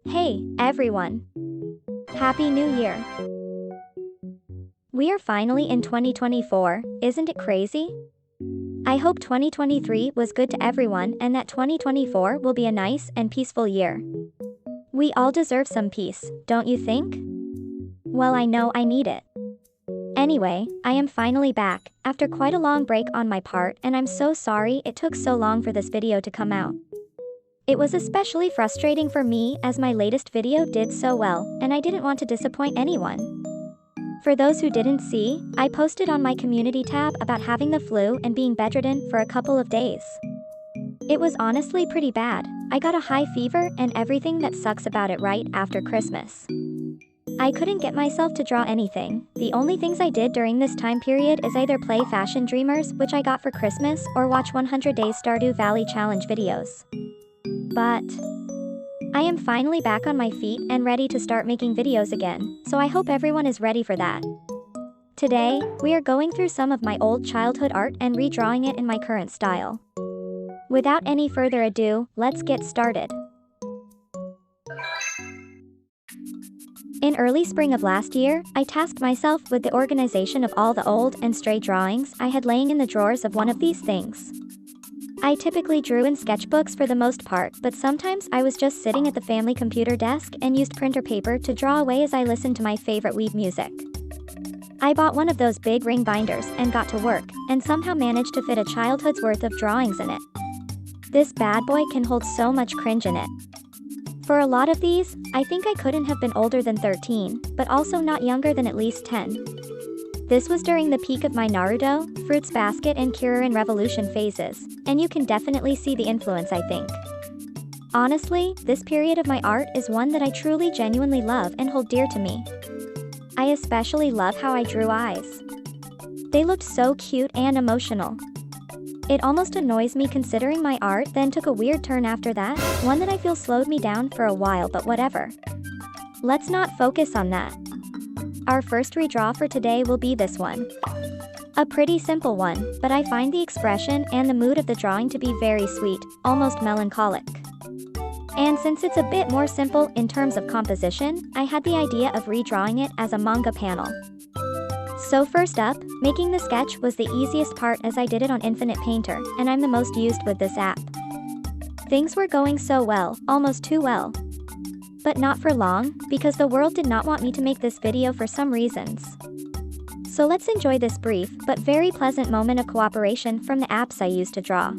Hey, everyone. Happy New Year. We are finally in 2024, isn't it crazy? I hope 2023 was good to everyone and that 2024 will be a nice and peaceful year. We all deserve some peace, don't you think? Well, I know I need it. Anyway, I am finally back, after quite a long break on my part, and I'm so sorry it took so long for this video to come out. It was especially frustrating for me as my latest video did so well, and I didn't want to disappoint anyone. For those who didn't see, I posted on my community tab about having the flu and being bedridden for a couple of days. It was honestly pretty bad. I got a high fever and everything that sucks about it right after Christmas. I couldn't get myself to draw anything. The only things I did during this time period is either play Fashion Dreamers, which I got for Christmas, or watch 100 Days Stardew Valley Challenge videos. But I am finally back on my feet and ready to start making videos again, so I hope everyone is ready for that. Today, we are going through some of my old childhood art and redrawing it in my current style. Without any further ado, let's get started. In early spring of last year, I tasked myself with the organization of all the old and stray drawings I had laying in the drawers of one of these things. I typically drew in sketchbooks for the most part, but sometimes I was just sitting at the family computer desk and used printer paper to draw away as I listened to my favorite weeb music. I bought one of those big ring binders and got to work, and somehow managed to fit a childhood's worth of drawings in it. This bad boy can hold so much cringe in it. For a lot of these, I think I couldn't have been older than 13, but also not younger than at least 10. This was during the peak of my Naruto, Fruits Basket and Kiririn Revolution phases, and you can definitely see the influence, I think. Honestly, this period of my art is one that I truly genuinely love and hold dear to me. I especially love how I drew eyes. They looked so cute and emotional. It almost annoys me considering my art then took a weird turn after that, one that I feel slowed me down for a while, but whatever. Let's not focus on that. Our first redraw for today will be this one. A pretty simple one, but I find the expression and the mood of the drawing to be very sweet, almost melancholic. And since it's a bit more simple in terms of composition, I had the idea of redrawing it as a manga panel. So first up, making the sketch was the easiest part as I did it on Infinite Painter, and I'm the most used with this app. Things were going so well, almost too well. But not for long, because the world did not want me to make this video for some reasons. So let's enjoy this brief but very pleasant moment of cooperation from the apps I use to draw.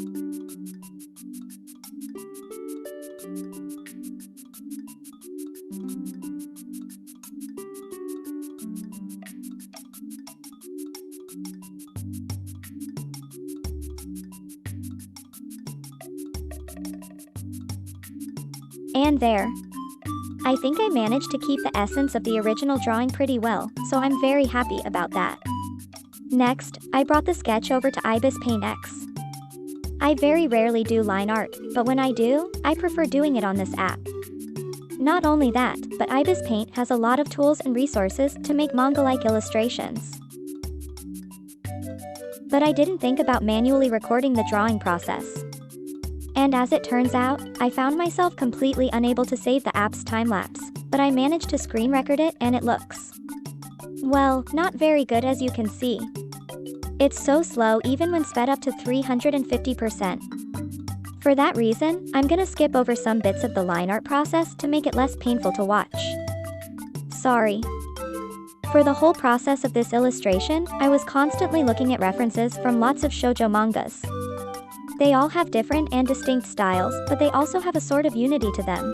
And there. I think I managed to keep the essence of the original drawing pretty well, so I'm very happy about that. Next, I brought the sketch over to Ibis Paint X. I very rarely do line art, but when I do, I prefer doing it on this app. Not only that, but Ibis Paint has a lot of tools and resources to make manga-like illustrations. But I didn't think about manually recording the drawing process. And as it turns out, I found myself completely unable to save the app's time-lapse, but I managed to screen record it and it looks, well, not very good as you can see. It's so slow even when sped up to 350%. For that reason, I'm gonna skip over some bits of the line art process to make it less painful to watch. Sorry. For the whole process of this illustration, I was constantly looking at references from lots of shoujo mangas. They all have different and distinct styles, but they also have a sort of unity to them.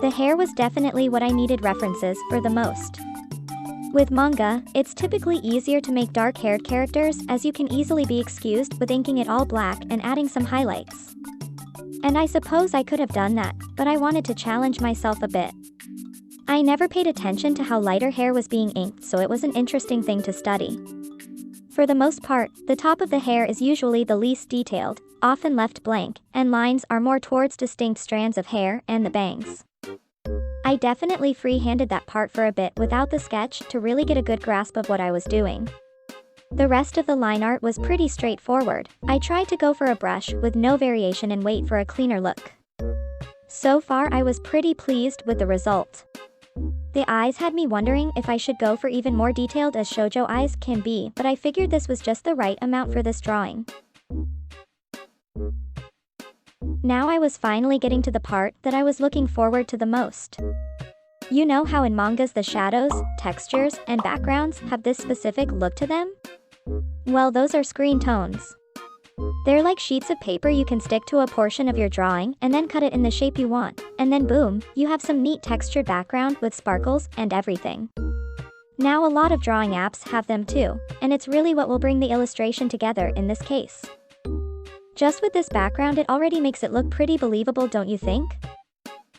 The hair was definitely what I needed references for the most. With manga, it's typically easier to make dark-haired characters as you can easily be excused with inking it all black and adding some highlights. And I suppose I could have done that, but I wanted to challenge myself a bit. I never paid attention to how lighter hair was being inked, so it was an interesting thing to study. For the most part, the top of the hair is usually the least detailed, often left blank, and lines are more towards distinct strands of hair and the bangs. I definitely free-handed that part for a bit without the sketch to really get a good grasp of what I was doing. The rest of the line art was pretty straightforward. I tried to go for a brush with no variation and wait for a cleaner look. So far I was pretty pleased with the result. The eyes had me wondering if I should go for even more detailed as shoujo eyes can be, but I figured this was just the right amount for this drawing. Now I was finally getting to the part that I was looking forward to the most. You know how in mangas the shadows, textures, and backgrounds have this specific look to them? Well, those are screen tones. They're like sheets of paper you can stick to a portion of your drawing and then cut it in the shape you want, and then boom, you have some neat textured background with sparkles and everything. Now a lot of drawing apps have them too, and it's really what will bring the illustration together in this case. Just with this background it already makes it look pretty believable, don't you think?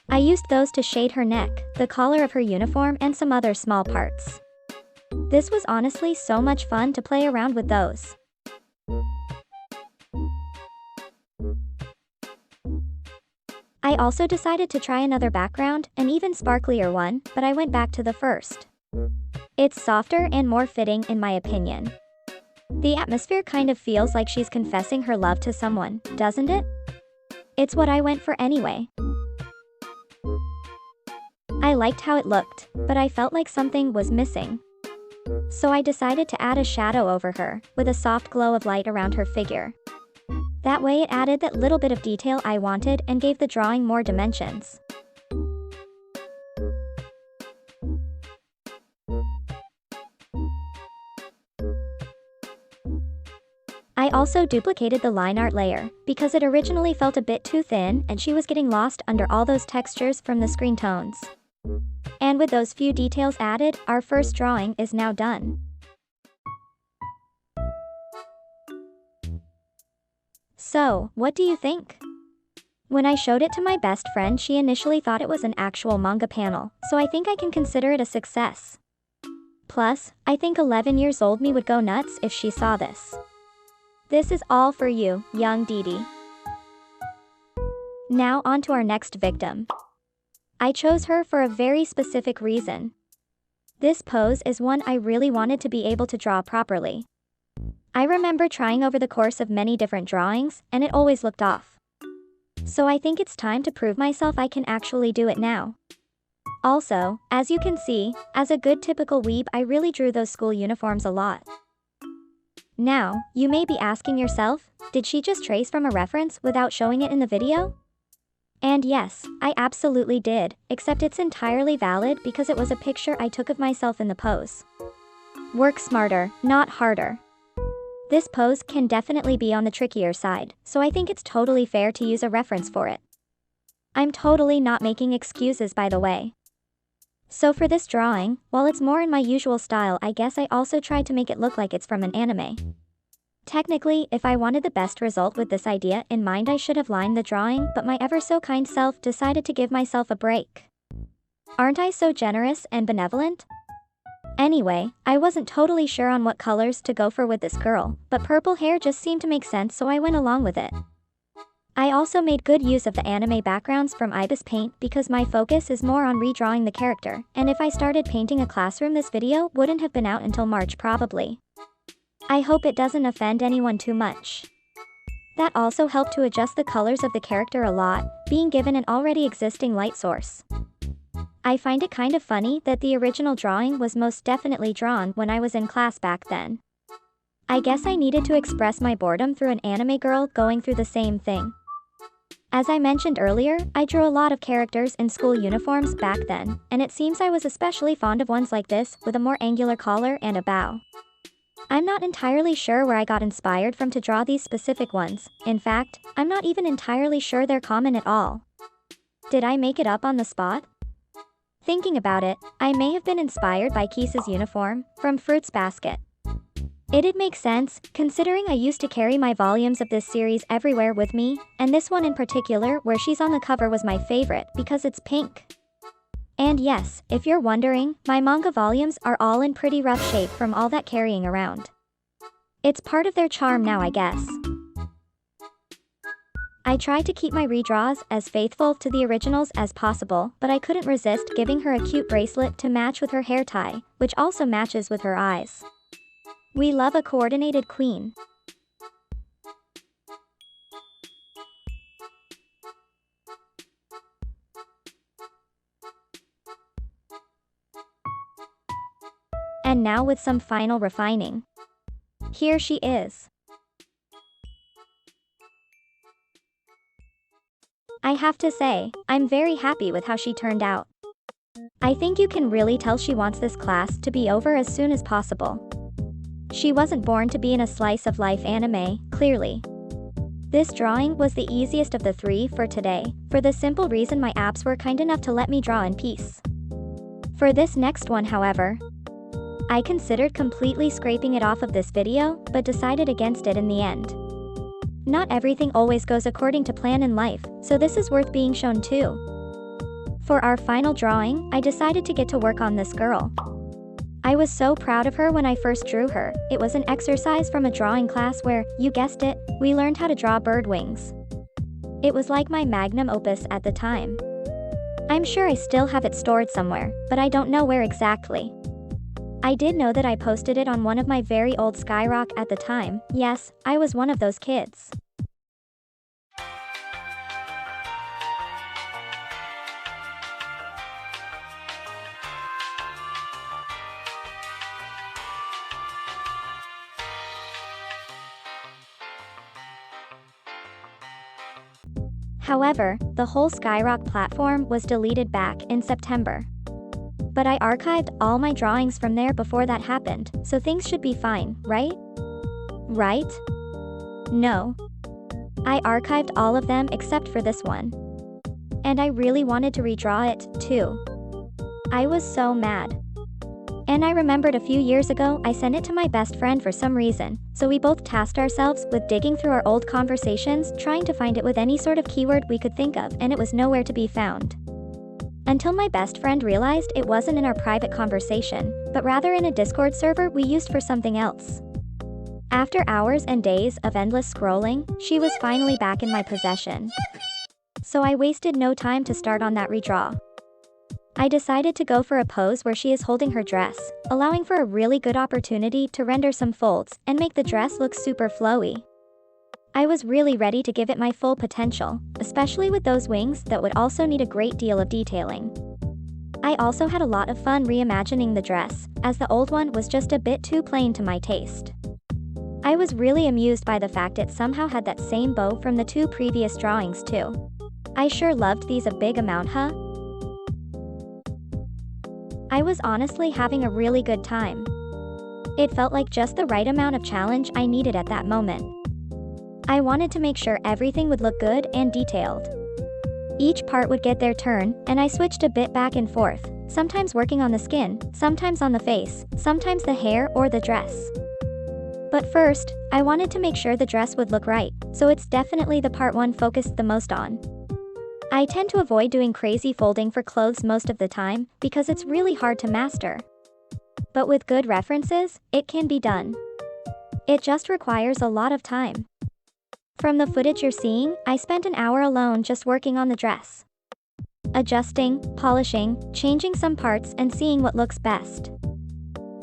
I used those to shade her neck, the collar of her uniform, and some other small parts. This was honestly so much fun to play around with those. I also decided to try another background, an even sparklier one, but I went back to the first. It's softer and more fitting in my opinion. The atmosphere kind of feels like she's confessing her love to someone, doesn't it? It's what I went for anyway. I liked how it looked, but I felt like something was missing. So I decided to add a shadow over her, with a soft glow of light around her figure. That way it added that little bit of detail I wanted and gave the drawing more dimensions. I also duplicated the line art layer, because it originally felt a bit too thin and she was getting lost under all those textures from the screen tones. And with those few details added, our first drawing is now done. So, what do you think? When I showed it to my best friend, she initially thought it was an actual manga panel, so I think I can consider it a success. Plus, I think 11 years old me would go nuts if she saw this. This is all for you, young Didi. Now on to our next victim. I chose her for a very specific reason. This pose is one I really wanted to be able to draw properly. I remember trying over the course of many different drawings, and it always looked off. So I think it's time to prove myself I can actually do it now. Also, as you can see, as a good typical weeb I really drew those school uniforms a lot. Now, you may be asking yourself, did she just trace from a reference without showing it in the video? And yes, I absolutely did, except it's entirely valid because it was a picture I took of myself in the pose. Work smarter, not harder. This pose can definitely be on the trickier side, so I think it's totally fair to use a reference for it. I'm totally not making excuses, by the way. So for this drawing, while it's more in my usual style, I guess I also tried to make it look like it's from an anime. Technically, if I wanted the best result with this idea in mind, I should have lined the drawing, but my ever so kind self decided to give myself a break. Aren't I so generous and benevolent? Anyway, I wasn't totally sure on what colors to go for with this girl, but purple hair just seemed to make sense, so I went along with it. I also made good use of the anime backgrounds from Ibis Paint because my focus is more on redrawing the character, and if I started painting a classroom, this video wouldn't have been out until March probably. I hope it doesn't offend anyone too much. That also helped to adjust the colors of the character a lot, being given an already existing light source. I find it kind of funny that the original drawing was most definitely drawn when I was in class back then. I guess I needed to express my boredom through an anime girl going through the same thing. As I mentioned earlier, I drew a lot of characters in school uniforms back then, and it seems I was especially fond of ones like this with a more angular collar and a bow. I'm not entirely sure where I got inspired from to draw these specific ones. In fact, I'm not even entirely sure they're common at all. Did I make it up on the spot? Thinking about it, I may have been inspired by Kisa's uniform from Fruits Basket. It'd make sense, considering I used to carry my volumes of this series everywhere with me, and this one in particular where she's on the cover was my favorite because it's pink. And yes, if you're wondering, my manga volumes are all in pretty rough shape from all that carrying around. It's part of their charm now, I guess. I tried to keep my redraws as faithful to the originals as possible, but I couldn't resist giving her a cute bracelet to match with her hair tie, which also matches with her eyes. We love a coordinated queen. And now with some final refining. Here she is. I have to say, I'm very happy with how she turned out. I think you can really tell she wants this class to be over as soon as possible. She wasn't born to be in a slice of life anime, clearly. This drawing was the easiest of the three for today, for the simple reason my apps were kind enough to let me draw in peace. For this next one, however, I considered completely scraping it off of this video, but decided against it in the end. Not everything always goes according to plan in life, so this is worth being shown too. For our final drawing, I decided to get to work on this girl. I was so proud of her when I first drew her. It was an exercise from a drawing class where, you guessed it, we learned how to draw bird wings. It was like my magnum opus at the time. I'm sure I still have it stored somewhere, but I don't know where exactly. I did know that I posted it on one of my very old Skyrock at the time. Yes, I was one of those kids. However, the whole Skyrock platform was deleted back in September. But I archived all my drawings from there before that happened, so things should be fine, right? Right? No. I archived all of them except for this one. And I really wanted to redraw it, too. I was so mad. And I remembered a few years ago I sent it to my best friend for some reason, so we both tasked ourselves with digging through our old conversations trying to find it with any sort of keyword we could think of, and it was nowhere to be found. Until my best friend realized it wasn't in our private conversation, but rather in a Discord server we used for something else. After hours and days of endless scrolling, she was finally back in my possession. So I wasted no time to start on that redraw. I decided to go for a pose where she is holding her dress, allowing for a really good opportunity to render some folds and make the dress look super flowy. I was really ready to give it my full potential, especially with those wings that would also need a great deal of detailing. I also had a lot of fun reimagining the dress, as the old one was just a bit too plain to my taste. I was really amused by the fact it somehow had that same bow from the two previous drawings too. I sure loved these a big amount, huh? I was honestly having a really good time. It felt like just the right amount of challenge I needed at that moment. I wanted to make sure everything would look good and detailed. Each part would get their turn, and I switched a bit back and forth, sometimes working on the skin, sometimes on the face, sometimes the hair or the dress. But first, I wanted to make sure the dress would look right, so it's definitely the part one focused the most on. I tend to avoid doing crazy folding for clothes most of the time, because it's really hard to master. But with good references, it can be done. It just requires a lot of time. From the footage you're seeing, I spent an hour alone just working on the dress. Adjusting, polishing, changing some parts and seeing what looks best.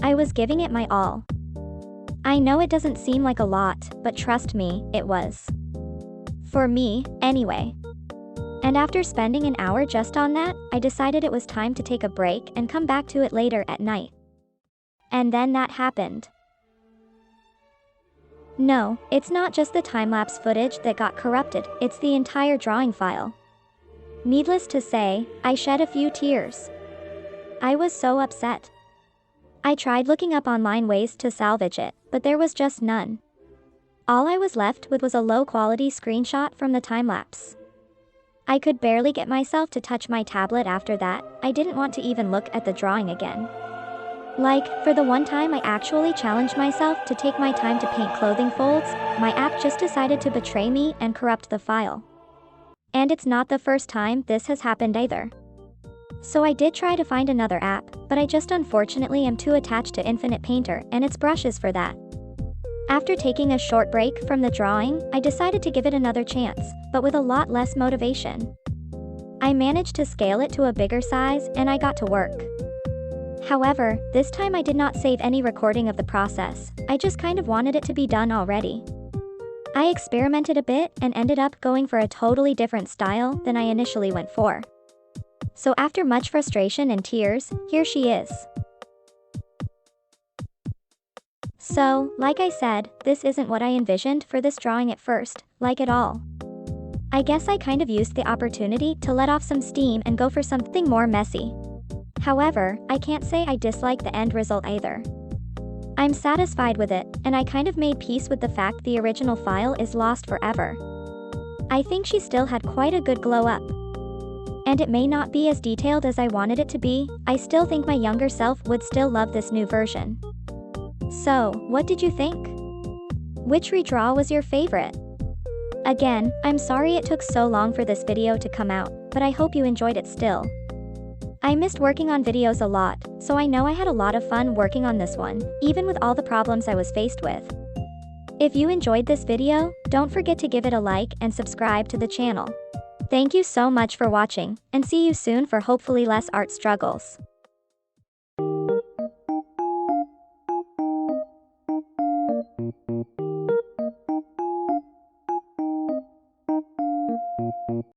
I was giving it my all. I know it doesn't seem like a lot, but trust me, it was. For me, anyway. And after spending an hour just on that, I decided it was time to take a break and come back to it later at night. And then that happened. No, it's not just the time-lapse footage that got corrupted, it's the entire drawing file. Needless to say, I shed a few tears. I was so upset. I tried looking up online ways to salvage it, but there was just none. All I was left with was a low-quality screenshot from the time-lapse. I could barely get myself to touch my tablet after that. I didn't want to even look at the drawing again. Like, for the one time I actually challenged myself to take my time to paint clothing folds, my app just decided to betray me and corrupt the file. And it's not the first time this has happened either. So I did try to find another app, but I just unfortunately am too attached to Infinite Painter and its brushes for that. After taking a short break from the drawing, I decided to give it another chance, but with a lot less motivation. I managed to scale it to a bigger size and I got to work. However, this time I did not save any recording of the process, I just kind of wanted it to be done already. I experimented a bit and ended up going for a totally different style than I initially went for. So after much frustration and tears, here she is. So, like I said, this isn't what I envisioned for this drawing at first, like at all. I guess I kind of used the opportunity to let off some steam and go for something more messy. However, I can't say I dislike the end result either. I'm satisfied with it, and I kind of made peace with the fact the original file is lost forever. I think she still had quite a good glow up. And it may not be as detailed as I wanted it to be, I still think my younger self would still love this new version. So, what did you think? Which redraw was your favorite? Again, I'm sorry it took so long for this video to come out, but I hope you enjoyed it still. I missed working on videos a lot, so I know I had a lot of fun working on this one, even with all the problems I was faced with. If you enjoyed this video, don't forget to give it a like and subscribe to the channel. Thank you so much for watching, and see you soon for hopefully less art struggles.